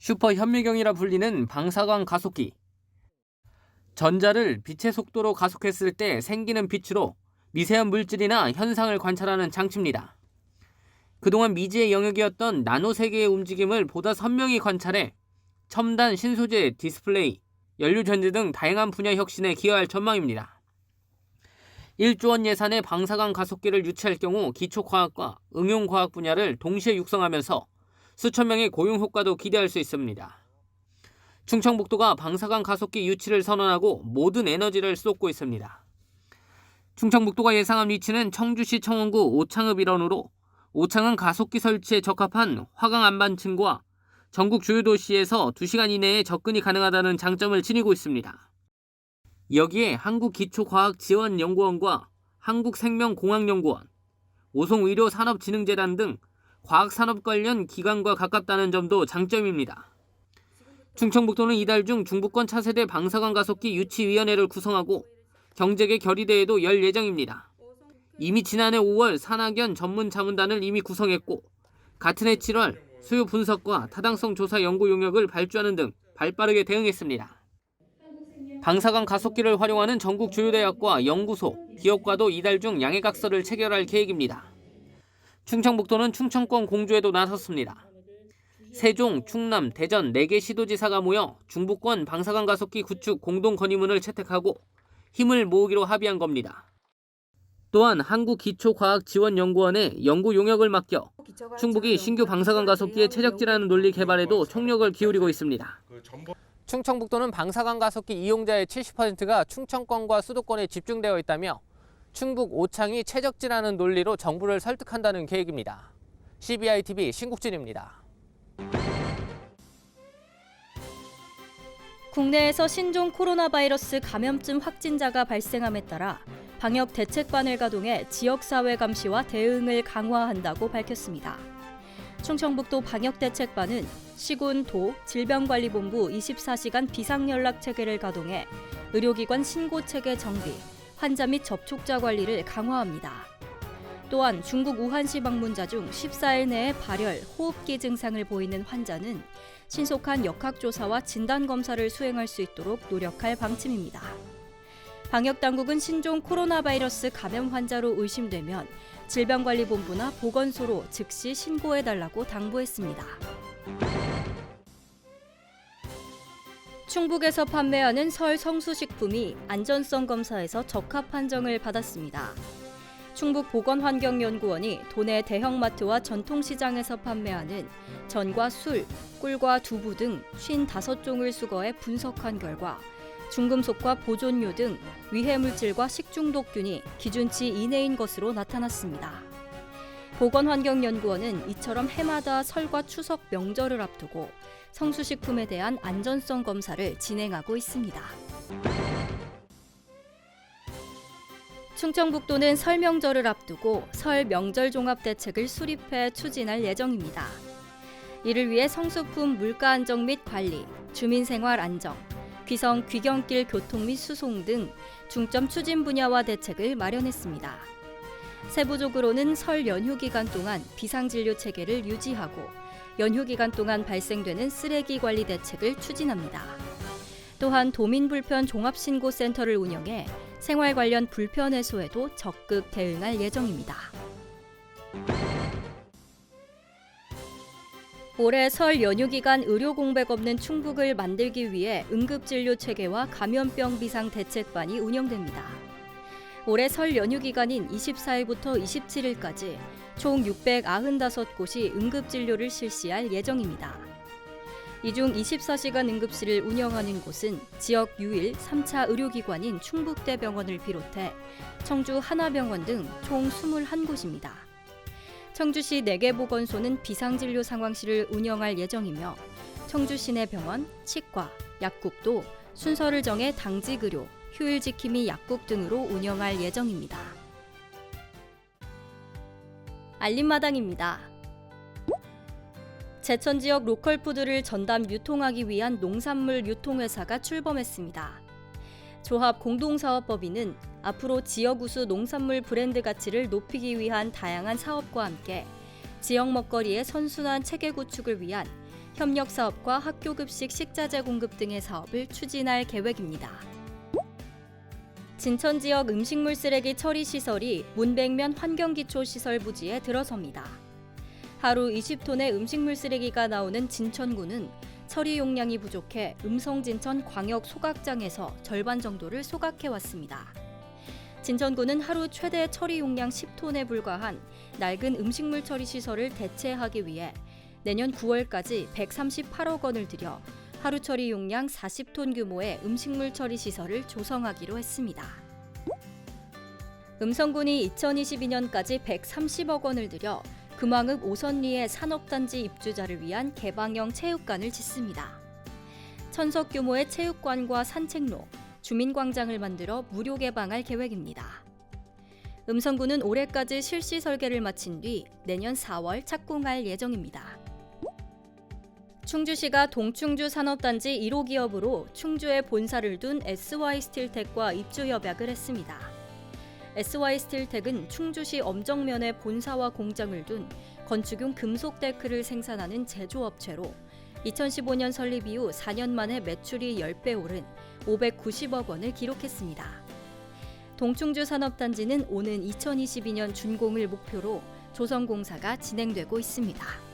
슈퍼 현미경이라 불리는 방사광 가속기. 전자를 빛의 속도로 가속했을 때 생기는 빛으로 미세한 물질이나 현상을 관찰하는 장치입니다. 그동안 미지의 영역이었던 나노세계의 움직임을 보다 선명히 관찰해 첨단 신소재 디스플레이, 연료전지 등 다양한 분야 혁신에 기여할 전망입니다. 1조 원 예산의 방사광 가속기를 유치할 경우 기초과학과 응용과학 분야를 동시에 육성하면서 수천 명의 고용 효과도 기대할 수 있습니다. 충청북도가 방사광 가속기 유치를 선언하고 모든 에너지를 쏟고 있습니다. 충청북도가 예상한 위치는 청주시 청원구 오창읍 일원으로 오창은 가속기 설치에 적합한 화강 안반층과 전국 주요 도시에서 2시간 이내에 접근이 가능하다는 장점을 지니고 있습니다. 여기에 한국기초과학지원연구원과 한국생명공학연구원, 오송의료산업진흥재단 등 과학산업 관련 기관과 가깝다는 점도 장점입니다. 충청북도는 이달 중 중부권 차세대 방사광 가속기 유치위원회를 구성하고 경제계 결의대회도 열 예정입니다. 이미 지난해 5월 산학연 전문자문단을 이미 구성했고 같은 해 7월 수요 분석과 타당성 조사 연구 용역을 발주하는 등 발빠르게 대응했습니다. 방사광 가속기를 활용하는 전국 주요 대학과 연구소, 기업과도 이달 중 양해각서를 체결할 계획입니다. 충청북도는 충청권 공조에도 나섰습니다. 세종, 충남, 대전 4개 시도지사가 모여 중부권 방사광 가속기 구축 공동 건의문을 채택하고 힘을 모으기로 합의한 겁니다. 또한 한국기초과학지원연구원에 연구 용역을 맡겨 충북이 신규 방사광 가속기의 최적지라는 논리 개발에도 총력을 기울이고 있습니다. 충청북도는 방사광 가속기 이용자의 70%가 충청권과 수도권에 집중되어 있다며 충북 오창이 최적지라는 논리로 정부를 설득한다는 계획입니다. CBI-TV 신국진입니다. 국내에서 신종 코로나 바이러스 감염증 확진자가 발생함에 따라 방역 대책반을 가동해 지역사회 감시와 대응을 강화한다고 밝혔습니다. 충청북도 방역대책반은 시군, 도, 질병관리본부 24시간 비상연락체계를 가동해 의료기관 신고체계 정비, 환자 및 접촉자 관리를 강화합니다. 또한 중국 우한시 방문자 중 14일 내에 발열, 호흡기 증상을 보이는 환자는 신속한 역학조사와 진단검사를 수행할 수 있도록 노력할 방침입니다. 방역당국은 신종 코로나 바이러스 감염 환자로 의심되면 질병관리본부나 보건소로 즉시 신고해달라고 당부했습니다. 충북에서 판매하는 설 성수식품이 안전성 검사에서 적합 판정을 받았습니다. 충북보건환경연구원이 도내 대형마트와 전통시장에서 판매하는 전과 술, 꿀과 두부 등 55종을 수거해 분석한 결과 중금속과 보존료 등 위해물질과 식중독균이 기준치 이내인 것으로 나타났습니다. 보건환경연구원은 이처럼 해마다 설과 추석 명절을 앞두고 성수식품에 대한 안전성 검사를 진행하고 있습니다. 충청북도는 설 명절을 앞두고 설 명절 종합 대책을 수립해 추진할 예정입니다. 이를 위해 성수품 물가 안정 및 관리, 주민생활 안정, 귀성 귀경길 교통 및 수송 등 중점 추진 분야와 대책을 마련했습니다. 세부적으로는 설 연휴 기간 동안 비상진료 체계를 유지하고 연휴 기간 동안 발생되는 쓰레기 관리 대책을 추진합니다. 또한 도민불편 종합신고센터를 운영해 생활 관련 불편 해소에도 적극 대응할 예정입니다. 올해 설 연휴 기간 의료 공백 없는 충북을 만들기 위해 응급진료 체계와 감염병 비상 대책반이 운영됩니다. 올해 설 연휴 기간인 24일부터 27일까지 총 695곳이 응급진료를 실시할 예정입니다. 이 중 24시간 응급실을 운영하는 곳은 지역 유일 3차 의료기관인 충북대병원을 비롯해 청주 하나병원 등 총 21곳입니다. 청주시 4개 보건소는 비상진료 상황실을 운영할 예정이며 청주 시내병원, 치과, 약국도 순서를 정해 당직 의료, 휴일 지킴이 약국 등으로 운영할 예정입니다. 알림마당입니다. 제천 지역 로컬 푸드를 전담 유통하기 위한 농산물 유통회사가 출범했습니다. 조합 공동사업법인은 앞으로 지역 우수 농산물 브랜드 가치를 높이기 위한 다양한 사업과 함께 지역 먹거리의 선순환 체계 구축을 위한 협력사업과 학교급식 식자재 공급 등의 사업을 추진할 계획입니다. 진천 지역 음식물 쓰레기 처리 시설이 문백면 환경기초시설 부지에 들어섭니다. 하루 20톤의 음식물 쓰레기가 나오는 진천구는 처리 용량이 부족해 음성진천 광역 소각장에서 절반 정도를 소각해왔습니다. 진천구는 하루 최대 처리 용량 10톤에 불과한 낡은 음식물 처리 시설을 대체하기 위해 내년 9월까지 138억 원을 들여 하루 처리 용량 40톤 규모의 음식물 처리 시설을 조성하기로 했습니다. 음성군이 2022년까지 130억 원을 들여 금왕읍 오선리의 산업단지 입주자를 위한 개방형 체육관을 짓습니다. 1000석 규모의 체육관과 산책로, 주민광장을 만들어 무료 개방할 계획입니다. 음성군은 올해까지 실시 설계를 마친 뒤 내년 4월 착공할 예정입니다. 충주시가 동충주 산업단지 1호 기업으로 충주에 본사를 둔 SY스틸텍과 입주 협약을 했습니다. SY스틸텍은 충주시 엄정면에 본사와 공장을 둔 건축용 금속 데크를 생산하는 제조업체로 2015년 설립 이후 4년 만에 매출이 10배 오른 590억 원을 기록했습니다. 동충주 산업단지는 오는 2022년 준공을 목표로 조성 공사가 진행되고 있습니다.